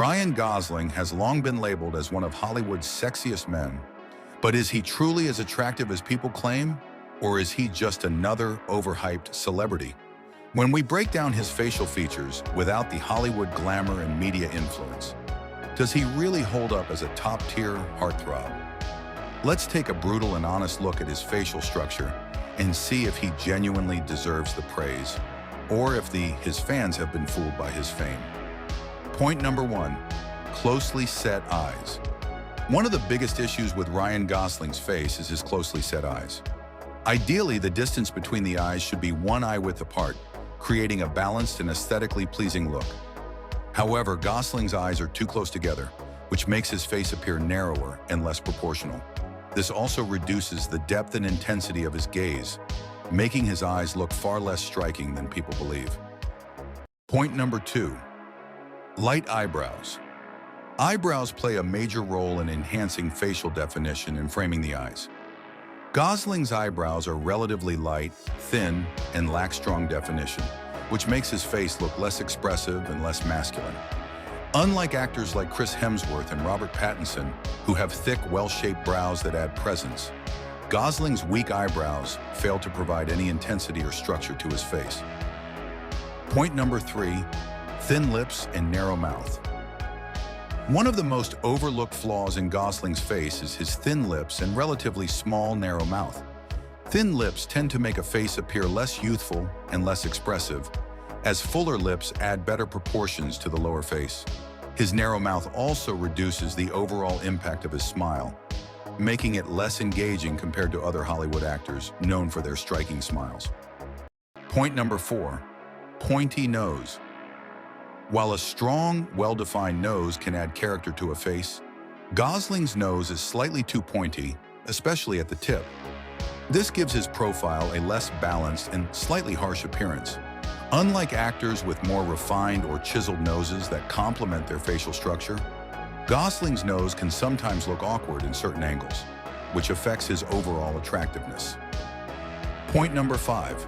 Ryan Gosling has long been labeled as one of Hollywood's sexiest men, but is he truly as attractive as people claim, or is he just another overhyped celebrity? When we break down his facial features without the Hollywood glamour and media influence, does he really hold up as a top-tier heartthrob? Let's take a brutal and honest look at his facial structure and see if he genuinely deserves the praise, or if his fans have been fooled by his fame. Point number 1, closely set eyes. One of the biggest issues with Ryan Gosling's face is his closely set eyes. Ideally, the distance between the eyes should be one eye width apart, creating a balanced and aesthetically pleasing look. However, Gosling's eyes are too close together, which makes his face appear narrower and less proportional. This also reduces the depth and intensity of his gaze, making his eyes look far less striking than people believe. Point number 2, light eyebrows. Eyebrows play a major role in enhancing facial definition and framing the eyes. Gosling's eyebrows are relatively light, thin, and lack strong definition, which makes his face look less expressive and less masculine. Unlike actors like Chris Hemsworth and Robert Pattinson, who have thick, well-shaped brows that add presence, Gosling's weak eyebrows fail to provide any intensity or structure to his face. Point number 3, thin lips and narrow mouth. One of the most overlooked flaws in Gosling's face is his thin lips and relatively small, narrow mouth. Thin lips tend to make a face appear less youthful and less expressive, as fuller lips add better proportions to the lower face. His narrow mouth also reduces the overall impact of his smile, making it less engaging compared to other Hollywood actors known for their striking smiles. Point number 4, pointy nose. While a strong, well-defined nose can add character to a face, Gosling's nose is slightly too pointy, especially at the tip. This gives his profile a less balanced and slightly harsh appearance. Unlike actors with more refined or chiseled noses that complement their facial structure, Gosling's nose can sometimes look awkward in certain angles, which affects his overall attractiveness. Point number 5,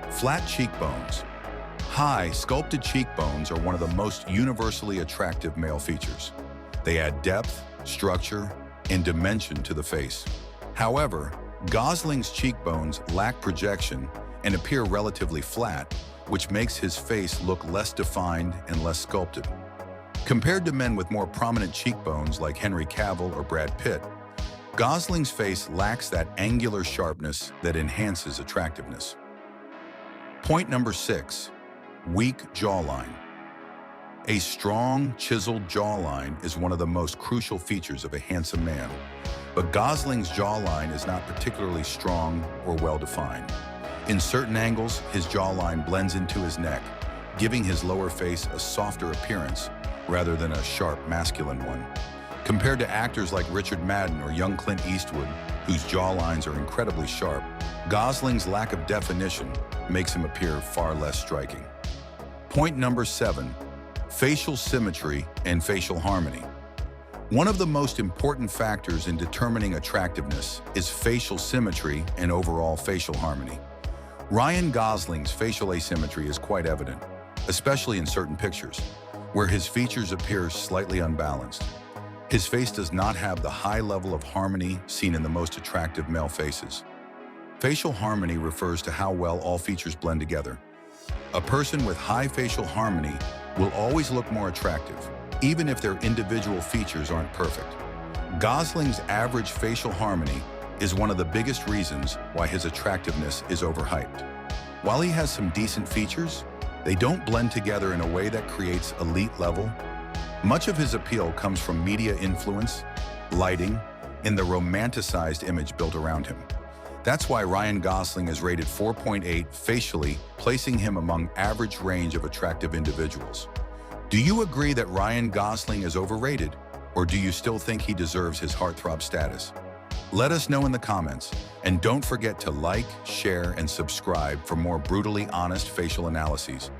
flat cheekbones. High, sculpted cheekbones are one of the most universally attractive male features. They add depth, structure, and dimension to the face. However, Gosling's cheekbones lack projection and appear relatively flat, which makes his face look less defined and less sculpted. Compared to men with more prominent cheekbones like Henry Cavill or Brad Pitt, Gosling's face lacks that angular sharpness that enhances attractiveness. Point number 6, weak jawline. A strong, chiseled jawline is one of the most crucial features of a handsome man, but Gosling's jawline is not particularly strong or well-defined. In certain angles, his jawline blends into his neck, giving his lower face a softer appearance rather than a sharp, masculine one. Compared to actors like Richard Madden or young Clint Eastwood, whose jawlines are incredibly sharp, Gosling's lack of definition makes him appear far less striking. Point number 7, facial symmetry and facial harmony. One of the most important factors in determining attractiveness is facial symmetry and overall facial harmony. Ryan Gosling's facial asymmetry is quite evident, especially in certain pictures, where his features appear slightly unbalanced. His face does not have the high level of harmony seen in the most attractive male faces. Facial harmony refers to how well all features blend together. A person with high facial harmony will always look more attractive, even if their individual features aren't perfect. Gosling's average facial harmony is one of the biggest reasons why his attractiveness is overhyped. While he has some decent features, they don't blend together in a way that creates elite level. Much of his appeal comes from media influence, lighting, and the romanticized image built around him. That's why Ryan Gosling is rated 4.8 facially, placing him among average range of attractive individuals. Do you agree that Ryan Gosling is overrated, or do you still think he deserves his heartthrob status? Let us know in the comments, and don't forget to like, share, and subscribe for more brutally honest facial analyses.